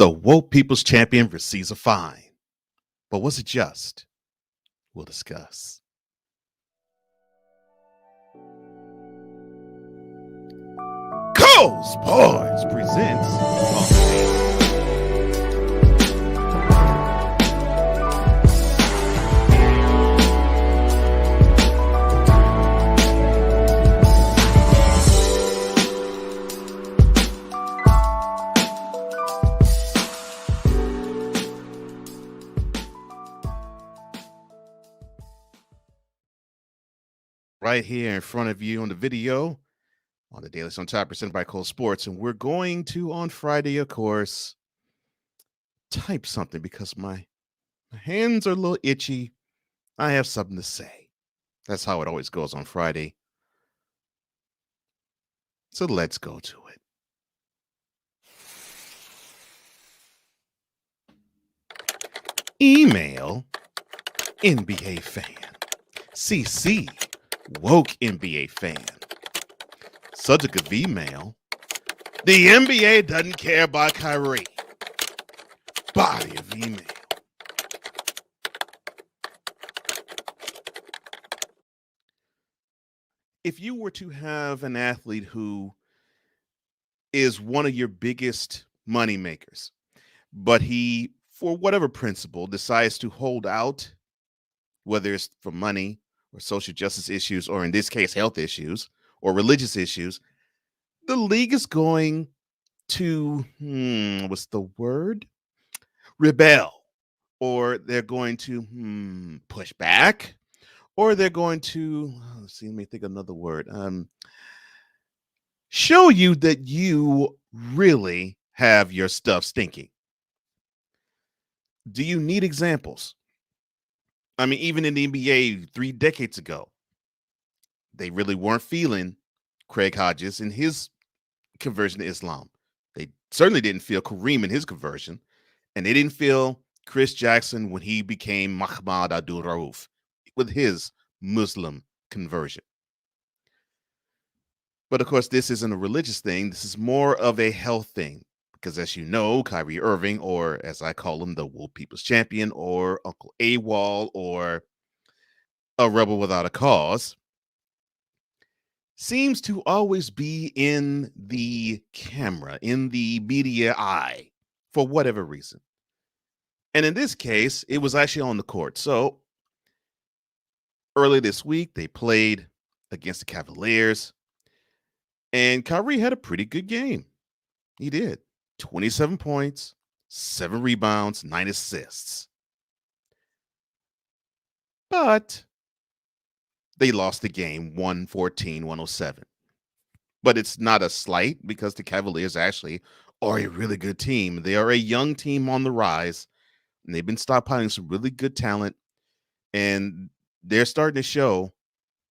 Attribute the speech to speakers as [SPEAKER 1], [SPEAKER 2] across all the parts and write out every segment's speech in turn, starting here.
[SPEAKER 1] The woke people's champion receives a fine. But was it just? We'll discuss. Cole Sports presents right here in front of you on the video on the Daily on Top presented by Cole Sports. And we're going to, on Friday, of course, type something because my hands are a little itchy. I have something to say. That's how it always goes on Friday. So let's go to it. Email NBA fan. CC woke NBA fan. Subject of email. The NBA doesn't care about Kyrie. Body of email. If you were to have an athlete who is one of your biggest money makers, but he, for whatever principle, decides to hold out, whether it's for money or social justice issues, or in this case, health issues or religious issues, the league is going to, what's the word? Rebel. Or they're going to push back. Or they're going to, let's see, let me think of another word. Show you that you really have your stuff stinking. Do you need examples? I mean, even in the NBA 3 decades ago, they really weren't feeling Craig Hodges in his conversion to Islam. They certainly didn't feel Kareem in his conversion, and they didn't feel Chris Jackson when he became Mahmoud Abdul Rauf with his Muslim conversion. But of course, this isn't a religious thing. This is more of a health thing. Because as you know, Kyrie Irving, or as I call him, the woke people's champion, or Uncle AWOL, or a rebel without a cause, seems to always be in the camera, in the media eye, for whatever reason. And in this case, it was actually on the court. So early this week, they played against the Cavaliers, and Kyrie had a pretty good game. He did. 27 points, 7 rebounds, 9 assists. But they lost the game 114-107. But it's not a slight because the Cavaliers actually are a really good team. They are a young team on the rise, and they've been stockpiling some really good talent. And they're starting to show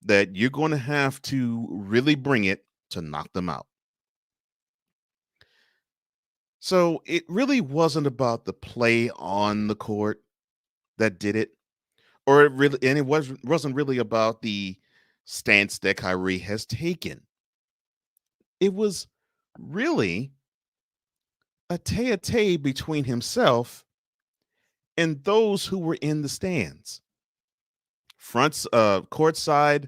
[SPEAKER 1] that you're going to have to really bring it to knock them out. So it really wasn't about the play on the court that did it, or it wasn't really about the stance that Kyrie has taken. It was really a tete-a-tete between himself and those who were in the stands. Courtside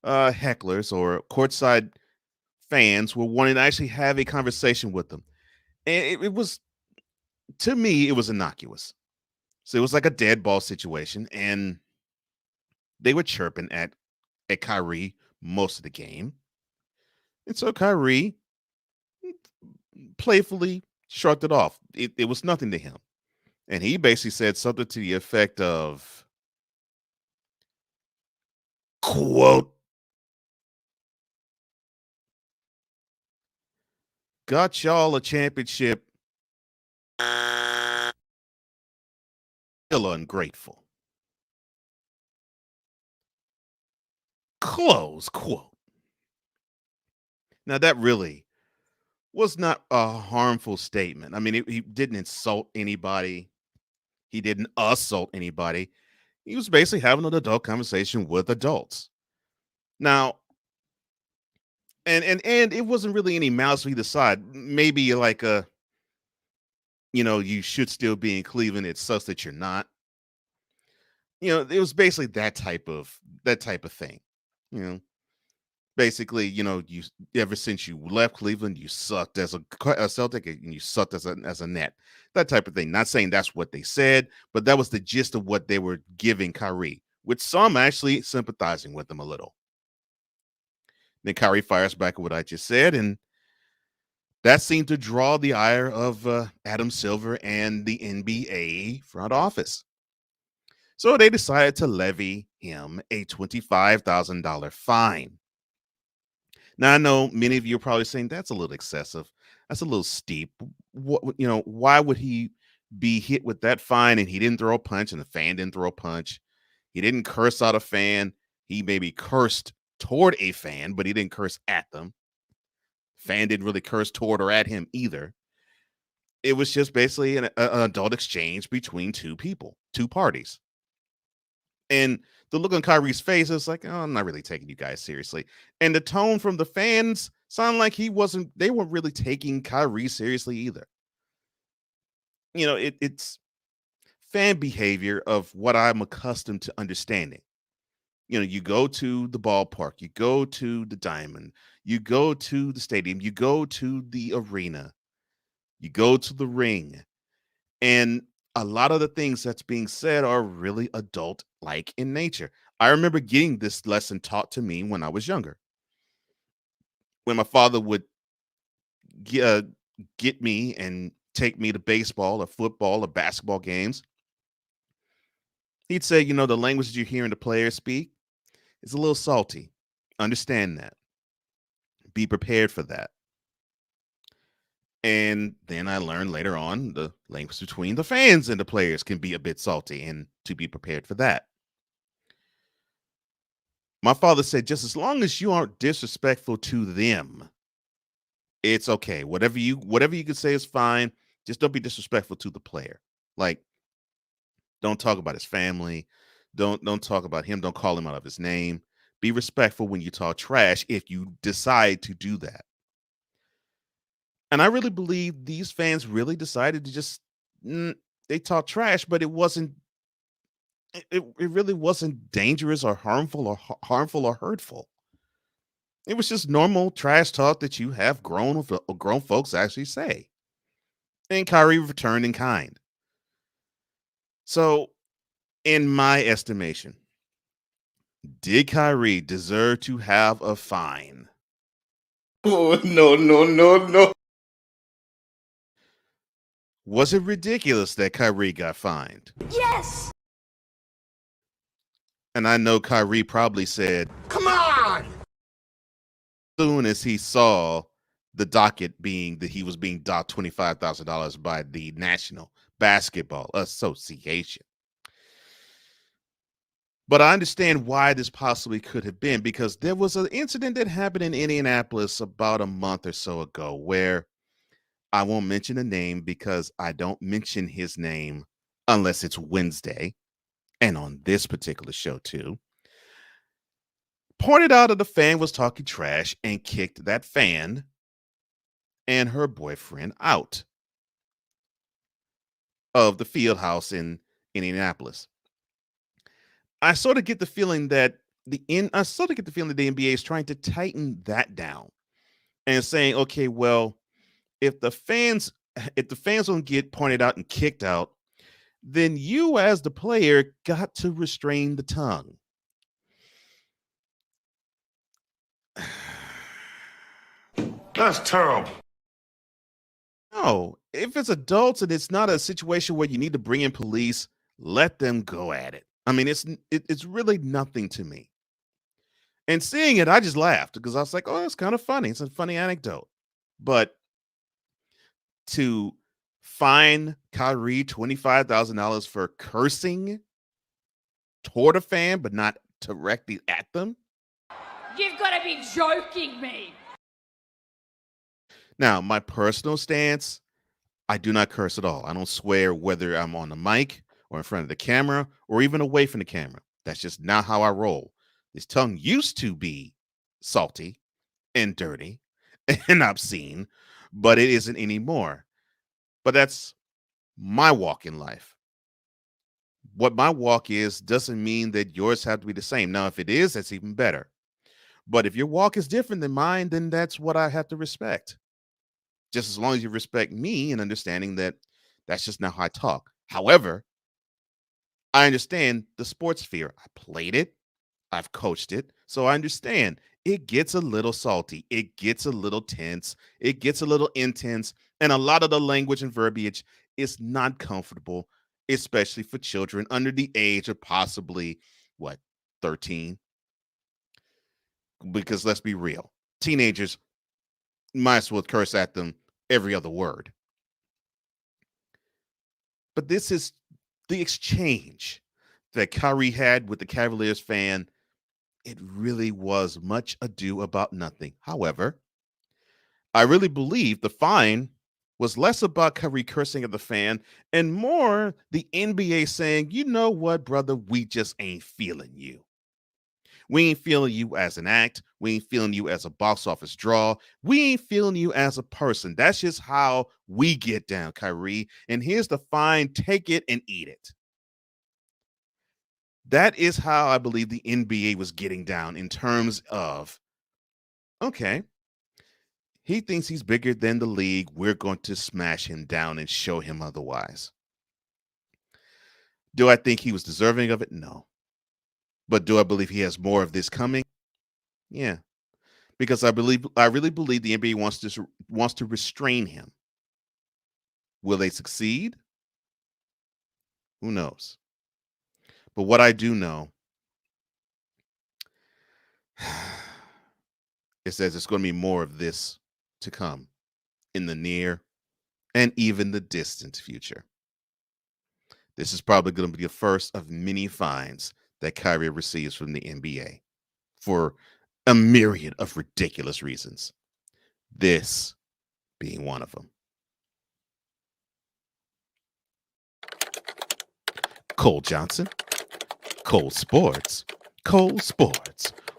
[SPEAKER 1] hecklers or courtside fans were wanting to actually have a conversation with them. And it was, to me, it was innocuous. So it was like a dead ball situation, and they were chirping at Kyrie most of the game. And so Kyrie playfully shrugged it off. It was nothing to him. And he basically said something to the effect of, quote, got y'all a championship, still ungrateful. Close quote. Now, that really was not a harmful statement. I mean, he didn't insult anybody. He didn't assault anybody. He was basically having an adult conversation with adults. Now, and it wasn't really any malice on either side. Maybe like you should still be in Cleveland. It sucks that you're not. It was basically that type of thing. You know, basically, you ever since you left Cleveland, you sucked as a Celtic, and you sucked as a net. That type of thing. Not saying that's what they said, but that was the gist of what they were giving Kyrie, with some actually sympathizing with them a little. Then Kyrie fires back at what I just said, and that seemed to draw the ire of Adam Silver and the NBA front office. So they decided to levy him a $25,000 fine. Now, I know many of you are probably saying that's a little excessive. That's a little steep. Why would he be hit with that fine and he didn't throw a punch and the fan didn't throw a punch? He didn't curse out a fan. He maybe cursed toward a fan, but he didn't curse at them. Fan didn't really curse toward or at him either. It was just basically an adult exchange between two people, two parties. And the look on Kyrie's face is like, oh, I'm not really taking you guys seriously. And the tone from the fans sound like they weren't really taking Kyrie seriously either. It's fan behavior of what I'm accustomed to understanding. You go to the ballpark, you go to the diamond, you go to the stadium, you go to the arena, you go to the ring, and a lot of the things that's being said are really adult like in nature. I remember getting this lesson taught to me when I was younger. When my father would get me and take me to baseball or football or basketball games, he'd say, the language that you're hearing the players speak is a little salty. Understand that. Be prepared for that. And then I learned later on the language between the fans and the players can be a bit salty, and to be prepared for that. My father said, just as long as you aren't disrespectful to them, it's okay. Whatever you can say is fine. Just don't be disrespectful to the player. Like, don't talk about his family. Don't talk about him. Don't call him out of his name. Be respectful when you talk trash if you decide to do that. And I really believe these fans really decided to just they talk trash, but it really wasn't dangerous or harmful or hurtful. It was just normal trash talk that you have grown folks actually say. And Kyrie returned in kind. So, in my estimation, did Kyrie deserve to have a fine?
[SPEAKER 2] Oh, no, no, no, no.
[SPEAKER 1] Was it ridiculous that Kyrie got fined?
[SPEAKER 3] Yes!
[SPEAKER 1] And I know Kyrie probably said,
[SPEAKER 2] Come on!
[SPEAKER 1] As soon as he saw the docket being that he was being docked $25,000 by the National Basketball Association. But I understand why this possibly could have been, because there was an incident that happened in Indianapolis about a month or so ago where I won't mention a name because I don't mention his name unless it's Wednesday, and on this particular show too. Pointed out that the fan was talking trash and kicked that fan and her boyfriend out of the field house in Indianapolis. I sort of get the feeling that the NBA is trying to tighten that down and saying, okay, well, if the fans don't get pointed out and kicked out, then you as the player got to restrain the tongue.
[SPEAKER 2] That's terrible.
[SPEAKER 1] No, if it's adults and it's not a situation where you need to bring in police, let them go at it. I mean, it's really nothing to me. And seeing it, I just laughed because I was like, oh, that's kind of funny. It's a funny anecdote. But to fine Kyrie $25,000 for cursing toward a fan, but not directly at them.
[SPEAKER 3] You've got to be joking me.
[SPEAKER 1] Now, my personal stance, I do not curse at all. I don't swear whether I'm on the mic or in front of the camera or even away from the camera. That's just not how I roll. This tongue used to be salty and dirty and obscene, but it isn't anymore. But that's my walk in life. What my walk is doesn't mean that yours have to be the same. Now, if it is, that's even better. But if your walk is different than mine, then that's what I have to respect. Just as long as you respect me and understanding that that's just not how I talk. However, I understand the sports sphere. I played it, I've coached it, so I understand it gets a little salty, it gets a little tense, it gets a little intense, and a lot of the language and verbiage is not comfortable, especially for children under the age of possibly what, 13? Because let's be real, teenagers might as well curse at them every other word. But this is the exchange that Kyrie had with the Cavaliers fan. It really was much ado about nothing. However, I really believe the fine was less about Kyrie cursing at the fan and more the NBA saying, you know what, brother, we just ain't feeling you. We ain't feeling you as an act. We ain't feeling you as a box office draw. We ain't feeling you as a person. That's just how we get down, Kyrie. And here's the fine. Take it and eat it. That is how I believe the NBA was getting down in terms of, okay, he thinks he's bigger than the league. We're going to smash him down and show him otherwise. Do I think he was deserving of it? No. But do I believe he has more of this coming? Yeah. Because I really believe the NBA wants to restrain him. Will they succeed? Who knows? But what I do know is that there's going to be more of this to come in the near and even the distant future. This is probably going to be the first of many fines that Kyrie receives from the NBA for a myriad of ridiculous reasons. This being one of them. Cole Johnson, Cole Sports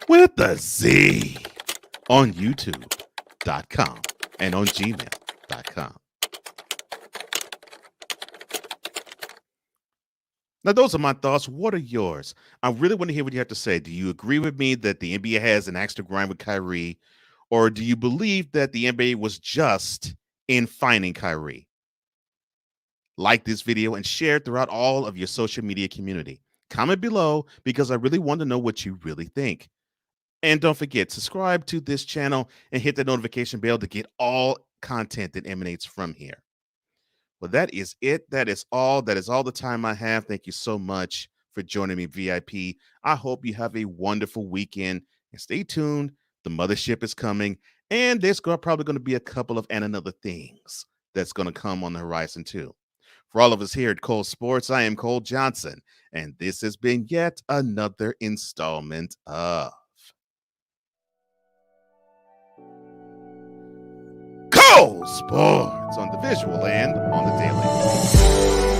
[SPEAKER 1] with a Z on YouTube.com and on gmail.com. Now, those are my thoughts. What are yours? I really want to hear what you have to say. Do you agree with me that the NBA has an axe to grind with Kyrie? Or do you believe that the NBA was just in fining Kyrie? Like this video and share it throughout all of your social media community. Comment below because I really want to know what you really think. And don't forget, subscribe to this channel and hit the notification bell to get all content that emanates from here. Well, that is it. That is all. That is all the time I have. Thank you so much for joining me, VIP. I hope you have a wonderful weekend. And stay tuned. The mothership is coming. And there's probably going to be a couple of and another things that's going to come on the horizon, too. For all of us here at Cole Sports, I am Cole Johnson. And this has been yet another installment of Cole Sports on the visual and on the daily.